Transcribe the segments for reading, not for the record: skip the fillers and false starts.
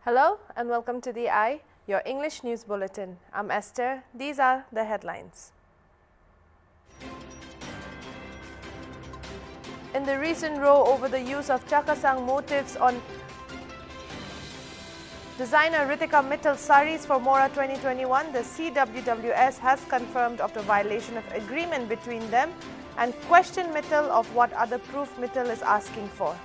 Hello and welcome to the Eye, your English news bulletin. I'm Esther. These are the headlines. In the recent row over the use of CHAKSAN motifs on designer Ritika Mittal's saris for Mora 2021, the CWWS has confirmed of the violation of agreement between them and questioned Mittal of what other proof Mittal is asking for.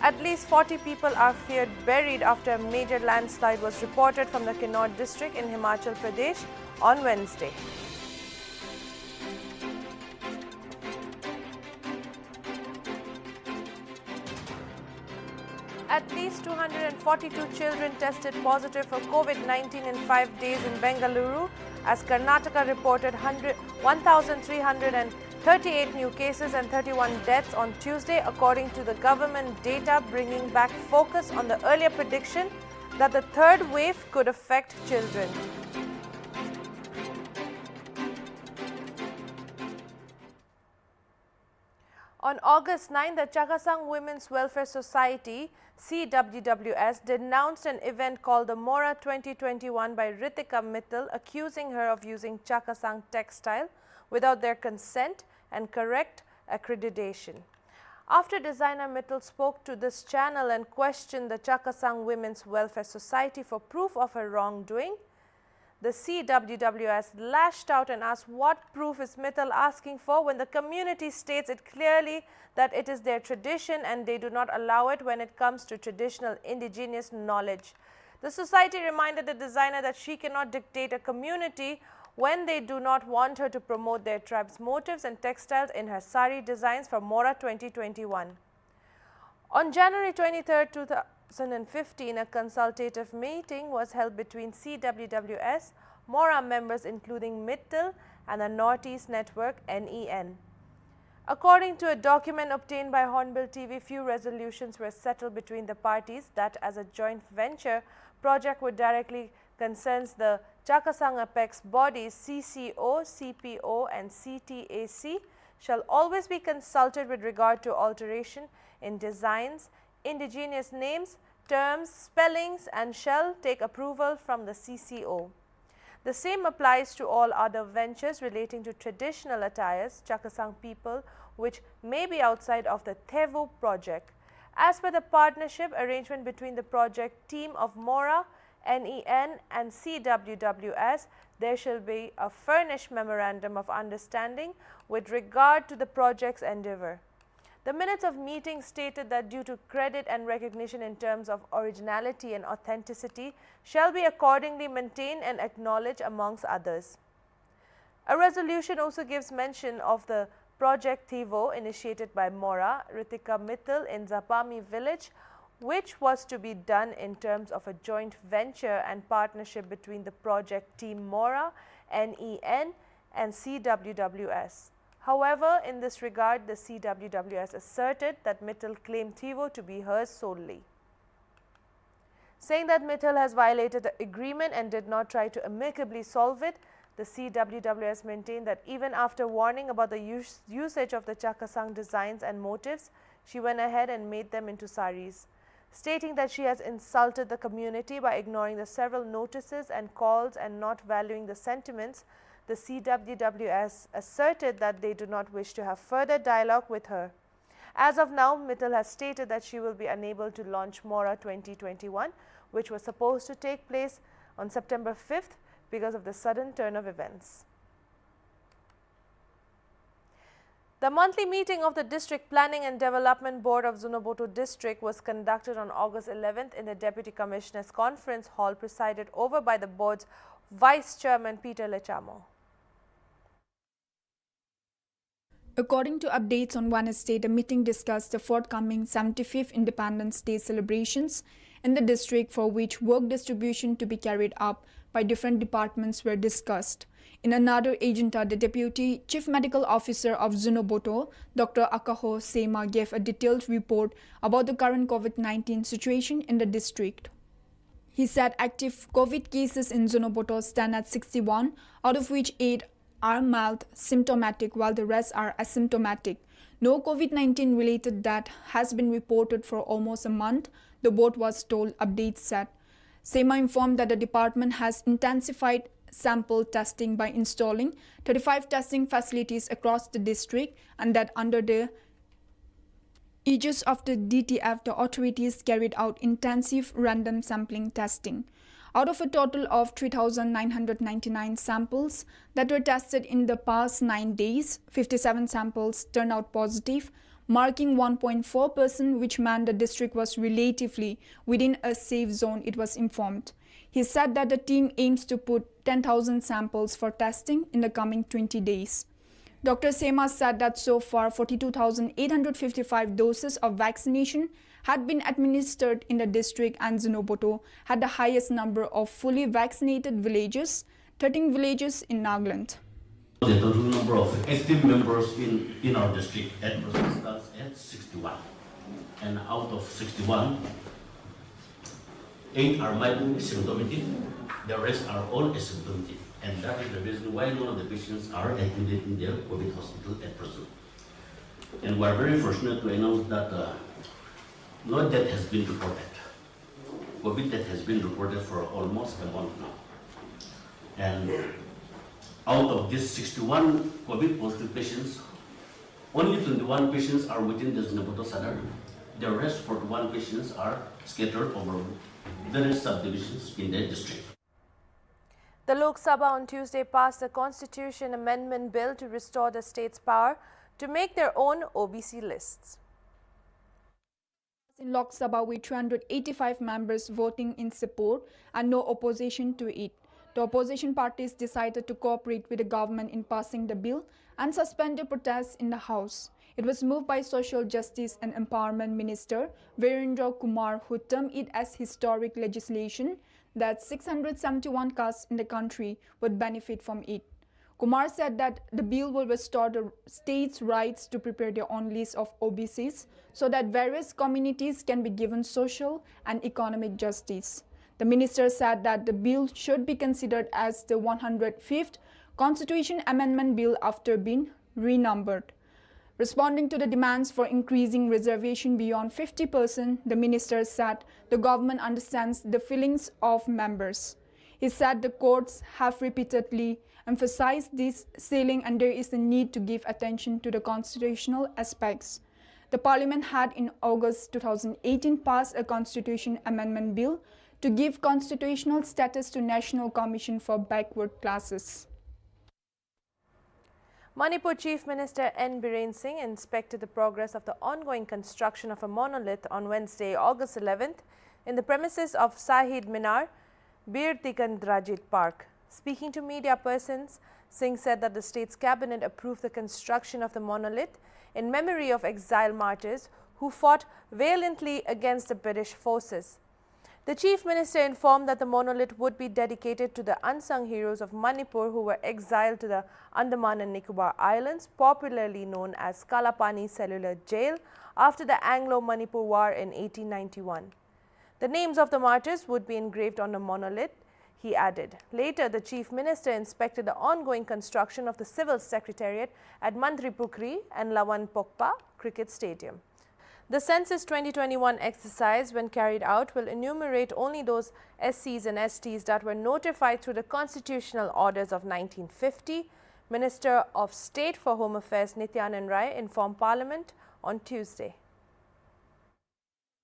At least 40 people are feared buried after a major landslide was reported from the Kinnaur district in Himachal Pradesh on Wednesday. At least 242 children tested positive for COVID-19 in 5 days in Bengaluru, as Karnataka reported 1,338 new cases and 31 deaths on Tuesday, according to the government data, bringing back focus on the earlier prediction that the third wave could affect children. On August 9, the CHAKSAN Women's Welfare Society (CWWS) denounced an event called the Mora 2021 by Ritika Mittal, accusing her of using CHAKSAN textile without their consent and correct accreditation. After designer Mittal spoke to this channel and questioned the CHAKSAN Women's Welfare Society for proof of her wrongdoing, the CWWS lashed out and asked what proof is Mittal asking for when the community states it clearly that it is their tradition and they do not allow it when it comes to traditional indigenous knowledge. The society reminded the designer that she cannot dictate a community when they do not want her to promote their tribe's motifs and textiles in her sari designs for Mora 2021. On January 23, 2015, a consultative meeting was held between CWWS, Mora members including Mittal and the Northeast Network (NEN). According to a document obtained by HornbillTV, few resolutions were settled between the parties that as a joint venture project would directly concerns the CHAKSAN apex bodies CCO, CPO and CTAC shall always be consulted with regard to alteration in designs, indigenous names, terms, spellings and shall take approval from the CCO. The same applies to all other ventures relating to traditional attires, CHAKSAN people, which may be outside of the Thevu project. As per the partnership arrangement between the project team of Mora, NEN and CWWS, there shall be a furnished memorandum of understanding with regard to the project's endeavour. The minutes of meeting stated that due to credit and recognition in terms of originality and authenticity shall be accordingly maintained and acknowledged amongst others. A resolution also gives mention of the Project Thevo initiated by Mora, Ritika Mittal in Zapami village, which was to be done in terms of a joint venture and partnership between the project team Mora, NEN and CWWS. However, in this regard, the CWWS asserted that Mittal claimed Thevo to be hers solely. Saying that Mittal has violated the agreement and did not try to amicably solve it, the CWWS maintained that even after warning about the usage of the CHAKSAN designs and motifs, she went ahead and made them into saris. Stating that she has insulted the community by ignoring the several notices and calls and not valuing the sentiments, the CWWS asserted that they do not wish to have further dialogue with her. As of now, Mittal has stated that she will be unable to launch Mora 2021, which was supposed to take place on September 5th because of the sudden turn of events. The monthly meeting of the District Planning and Development Board of ZOMBOTO District was conducted on August 11th in the Deputy Commissioners Conference Hall, presided over by the board's Vice Chairman Peter Lechamo. According to updates on Wednesday, the meeting discussed the forthcoming 75th Independence Day celebrations in the district, for which work distribution to be carried up by different departments were discussed. In another agenda, the Deputy Chief Medical Officer of ZOMBOTO, Dr. Akaho Sema, gave a detailed report about the current COVID-19 situation in the district. He said active COVID cases in ZOMBOTO stand at 61, out of which 8 are mild symptomatic while the rest are asymptomatic. No COVID-19 related death has been reported for almost a month, the board was told, updates said. SEMA informed that the department has intensified sample testing by installing 35 testing facilities across the district, and that under the aegis of the DTF, the authorities carried out intensive random sampling testing. Out of a total of 3,999 samples that were tested in the past 9 days, 57 samples turned out positive, marking 1.4%, which meant the district was relatively within a safe zone, it was informed. He said that the team aims to put 10,000 samples for testing in the coming 20 days. Dr. Sema said that so far 42,855 doses of vaccination had been administered in the district, and ZOMBOTO had the highest number of fully vaccinated villages, 13 villages in Nagaland. The total number of active members in our district at present stands at 61. And out of 61, 8 are mildly symptomatic, the rest are all asymptomatic. And that is the reason why none of the patients are admitted in their COVID hospital at present. And we are very fortunate to announce that no death has been reported. COVID death has been reported for almost a month now. And out of these 61 COVID positive patients, only 21 patients are within the ZOMBOTO center. The rest 41 patients are scattered over various subdivisions in the district. The Lok Sabha on Tuesday passed a constitution amendment bill to restore the state's power to make their own OBC lists. In Lok Sabha, with 385 members voting in support and no opposition to it, the opposition parties decided to cooperate with the government in passing the bill and suspend the protests in the House. It was moved by Social Justice and Empowerment Minister Virendra Kumar, who termed it as historic legislation that 671 castes in the country would benefit from it. Kumar said that the bill will restore the state's rights to prepare their own list of OBCs so that various communities can be given social and economic justice. The minister said that the bill should be considered as the 105th Constitution Amendment Bill after being renumbered. Responding to the demands for increasing reservation beyond 50%, the minister said the government understands the feelings of members. He said the courts have repeatedly emphasized this ceiling and there is a need to give attention to the constitutional aspects. The parliament had in August 2018 passed a constitution amendment bill to give constitutional status to National Commission for Backward Classes. Manipur Chief Minister N. Biren Singh inspected the progress of the ongoing construction of a monolith on Wednesday, August 11th, in the premises of Sahid Minar, Bir Tikandrajit Park. Speaking to media persons, Singh said that the state's cabinet approved the construction of the monolith in memory of exile martyrs who fought valiantly against the British forces. The Chief Minister informed that the monolith would be dedicated to the unsung heroes of Manipur who were exiled to the Andaman and Nicobar Islands, popularly known as Kalapani Cellular Jail, after the Anglo-Manipur War in 1891. The names of the martyrs would be engraved on the monolith, he added. Later, the Chief Minister inspected the ongoing construction of the Civil Secretariat at Mantri Pukri and Lawan Pokpa Cricket Stadium. The Census 2021 exercise, when carried out, will enumerate only those SCs and STs that were notified through the constitutional orders of 1950, Minister of State for Home Affairs Nityanand Rai informed Parliament on Tuesday.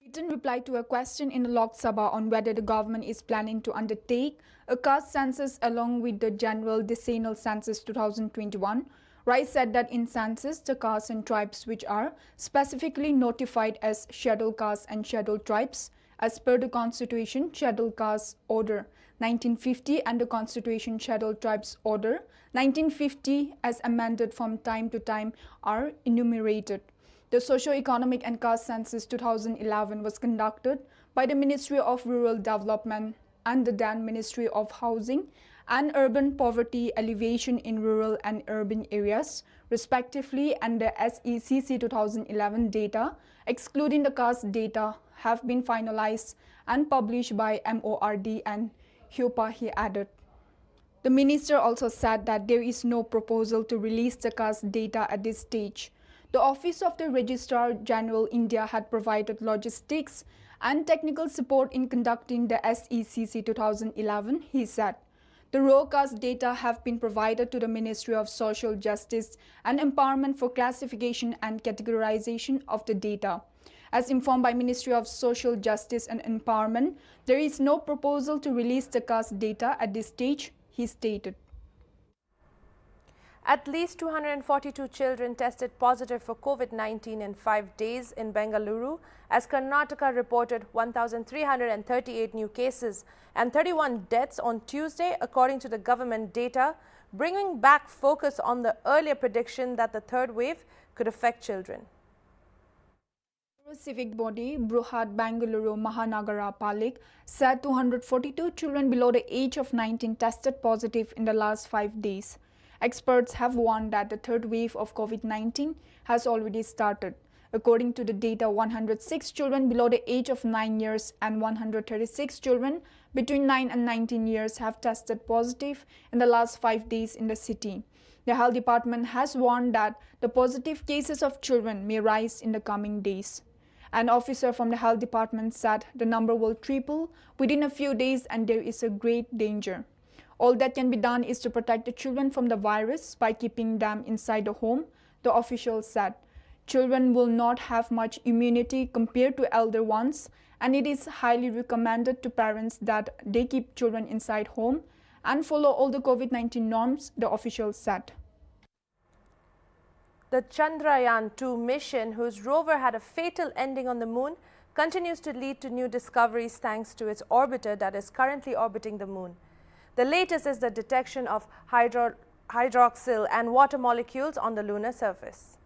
Written reply to a question in the Lok Sabha on whether the government is planning to undertake a caste census along with the general decennial census 2021, Rai said that in census, the castes and tribes which are specifically notified as scheduled castes and scheduled tribes, as per the Constitution Scheduled Castes Order 1950 and the Constitution Scheduled Tribes Order 1950 as amended from time to time, are enumerated. The Socio-Economic and Caste Census 2011 was conducted by the Ministry of Rural Development and the then Ministry of Housing and Urban Poverty Alleviation in Rural and Urban Areas, respectively, and the SECC 2011 data, excluding the caste data, have been finalized and published by MORD and HUPA, he added. The minister also said that there is no proposal to release the caste data at this stage. The Office of the Registrar General India had provided logistics and technical support in conducting the SECC 2011, he said. The raw caste data have been provided to the Ministry of Social Justice and Empowerment for classification and categorization of the data. As informed by Ministry of Social Justice and Empowerment, there is no proposal to release the caste data at this stage, he stated. At least 242 children tested positive for COVID-19 in 5 days in Bengaluru, as Karnataka reported 1,338 new cases and 31 deaths on Tuesday, according to the government data, bringing back focus on the earlier prediction that the third wave could affect children. Civic body Bruhat Bengaluru Mahanagara Palik said 242 children below the age of 19 tested positive in the last 5 days. Experts have warned that the third wave of COVID-19 has already started. According to the data, 106 children below the age of 9 years and 136 children between 9 and 19 years have tested positive in the last 5 days in the city. The health department has warned that the positive cases of children may rise in the coming days. An officer from the health department said the number will triple within a few days and there is a great danger. All that can be done is to protect the children from the virus by keeping them inside the home, the official said. Children will not have much immunity compared to elder ones, and it is highly recommended to parents that they keep children inside home and follow all the COVID-19 norms, the official said. The Chandrayaan-2 mission, whose rover had a fatal ending on the moon, continues to lead to new discoveries thanks to its orbiter that is currently orbiting the moon. The latest is the detection of hydroxyl and water molecules on the lunar surface.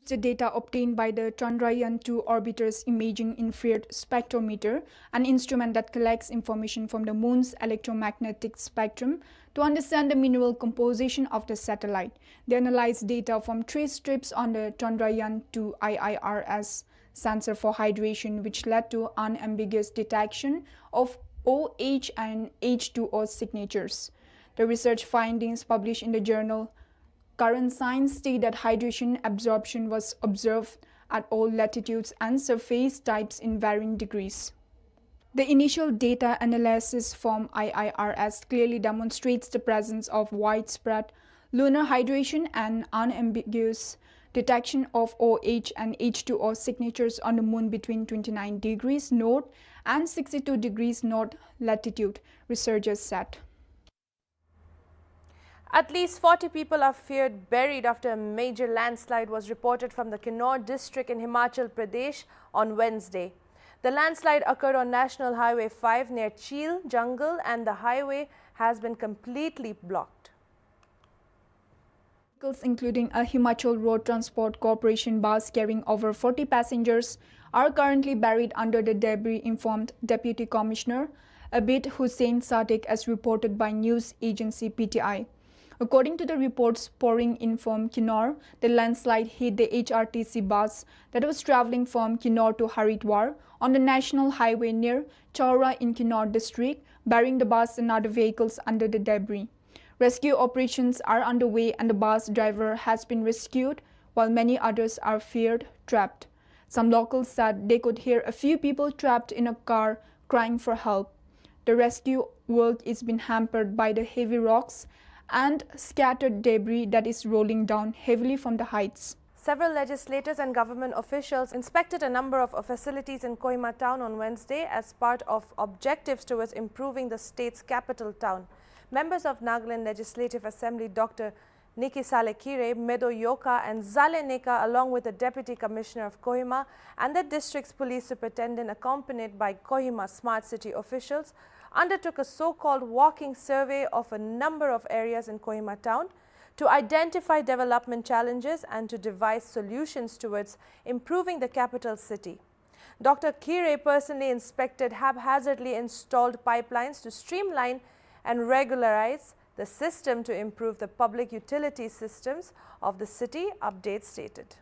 The data obtained by the Chandrayaan-2 orbiter's imaging infrared spectrometer, an instrument that collects information from the moon's electromagnetic spectrum to understand the mineral composition of the satellite. They analyzed data from 3 strips on the Chandrayaan-2 IIRS sensor for hydration, which led to unambiguous detection of OH and H2O signatures. The research findings published in the journal Current Science state that hydration absorption was observed at all latitudes and surface types in varying degrees. The initial data analysis from IIRS clearly demonstrates the presence of widespread lunar hydration and unambiguous detection of OH and H2O signatures on the moon between 29 degrees north and 62 degrees north latitude, researchers said. At least 40 people are feared buried after a major landslide was reported from the Kinnaur district in Himachal Pradesh on Wednesday. The landslide occurred on National Highway 5 near Cheel Jungle, and the highway has been completely blocked. Vehicles including a Himachal Road Transport Corporation bus carrying over 40 passengers are currently buried under the debris, informed Deputy Commissioner Abid Hussain Sadiq, as reported by news agency PTI. According to the reports pouring in from Kinnaur, the landslide hit the HRTC bus that was travelling from Kinnaur to Haridwar on the national highway near Chaura in Kinnaur district, burying the bus and other vehicles under the debris. Rescue operations are underway and the bus driver has been rescued, while many others are feared trapped. Some locals said they could hear a few people trapped in a car crying for help. The rescue work is being hampered by the heavy rocks and scattered debris that is rolling down heavily from the heights. Several legislators and government officials inspected a number of facilities in Kohima town on Wednesday as part of objectives towards improving the state's capital town. Members of Nagaland Legislative Assembly Dr. Niki Salekire, Medo Yoka and Zale Neka, along with the Deputy Commissioner of Kohima and the district's police superintendent, accompanied by Kohima Smart City officials, undertook a so-called walking survey of a number of areas in Kohima town to identify development challenges and to devise solutions towards improving the capital city. Dr. Kire personally inspected haphazardly installed pipelines to streamline and regularize the system to improve the public utility systems of the city, update stated.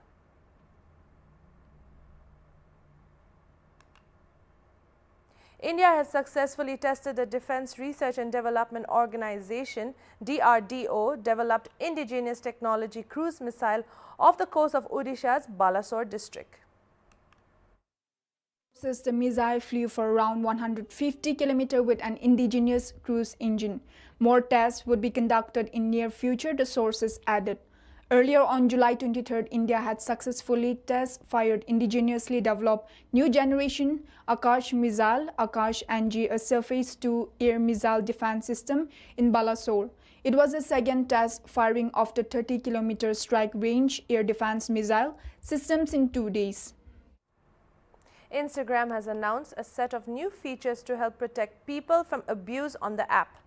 India has successfully tested the Defence Research and Development Organization (DRDO) developed indigenous technology cruise missile off the coast of Odisha's Balasore district. The missile flew for around 150 km with an indigenous cruise engine. More tests would be conducted in near future, the sources added. Earlier on July 23rd, India had successfully test-fired indigenously developed new generation Akash missile, Akash NG, a surface-to-air missile defense system in Balasore. It was the second test firing of the 30 km strike range air defense missile systems in 2 days. Instagram has announced a set of new features to help protect people from abuse on the app.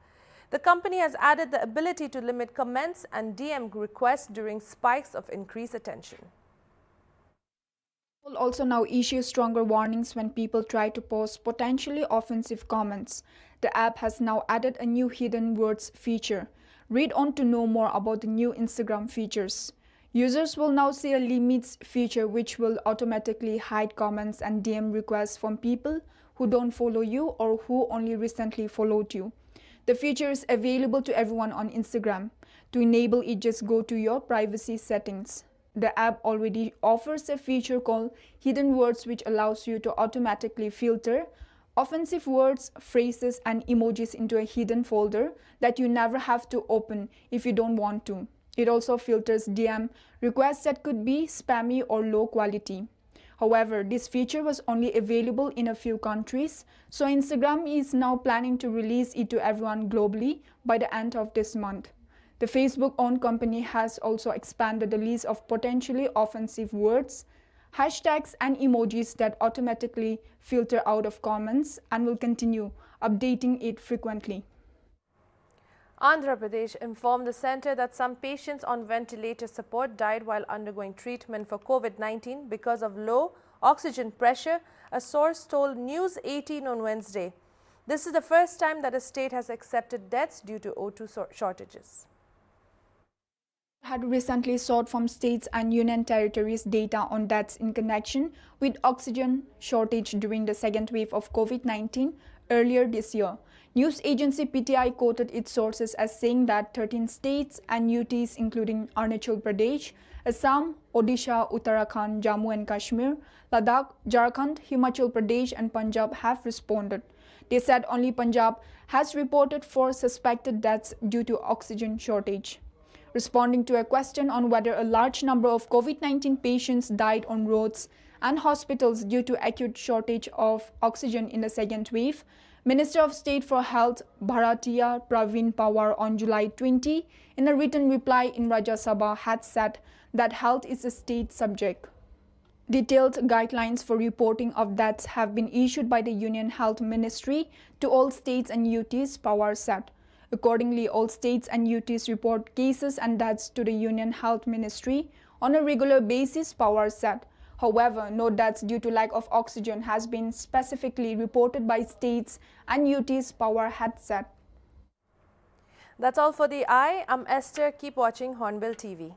The company has added the ability to limit comments and DM requests during spikes of increased attention. It will also now issue stronger warnings when people try to post potentially offensive comments. The app has now added a new hidden words feature. Read on to know more about the new Instagram features. Users will now see a limits feature which will automatically hide comments and DM requests from people who don't follow you or who only recently followed you. The feature is available to everyone on Instagram. To enable it, just go to your privacy settings. The app already offers a feature called Hidden Words, which allows you to automatically filter offensive words, phrases, and emojis into a hidden folder that you never have to open if you don't want to. It also filters DM requests that could be spammy or low quality. However, this feature was only available in a few countries, so Instagram is now planning to release it to everyone globally by the end of this month. The Facebook-owned company has also expanded the list of potentially offensive words, hashtags, and emojis that automatically filter out of comments and will continue updating it frequently. Andhra Pradesh informed the centre that some patients on ventilator support died while undergoing treatment for COVID-19 because of low oxygen pressure, a source told News 18 on Wednesday. This is the first time that a state has accepted deaths due to O2 shortages. Had recently sought from states and union territories data on deaths in connection with oxygen shortage during the second wave of COVID-19 earlier this year. News agency PTI quoted its sources as saying that 13 states and UTs including Arunachal Pradesh, Assam, Odisha, Uttarakhand, Jammu and Kashmir, Ladakh, Jharkhand, Himachal Pradesh and Punjab have responded. They said only Punjab has reported 4 suspected deaths due to oxygen shortage. Responding to a question on whether a large number of COVID-19 patients died on roads and hospitals due to acute shortage of oxygen in the second wave, Minister of State for Health Bharatiya Praveen Pawar on July 20 in a written reply in Rajya Sabha had said that health is a state subject. Detailed guidelines for reporting of deaths have been issued by the Union Health Ministry to all states and UTs, Pawar said. Accordingly, all states and UTs report cases and deaths to the Union Health Ministry on a regular basis, Pawar said. However, no deaths due to lack of oxygen has been specifically reported by states and UTs, Pawar had said. That's all for the eye. I'm Esther. Keep watching Hornbill TV.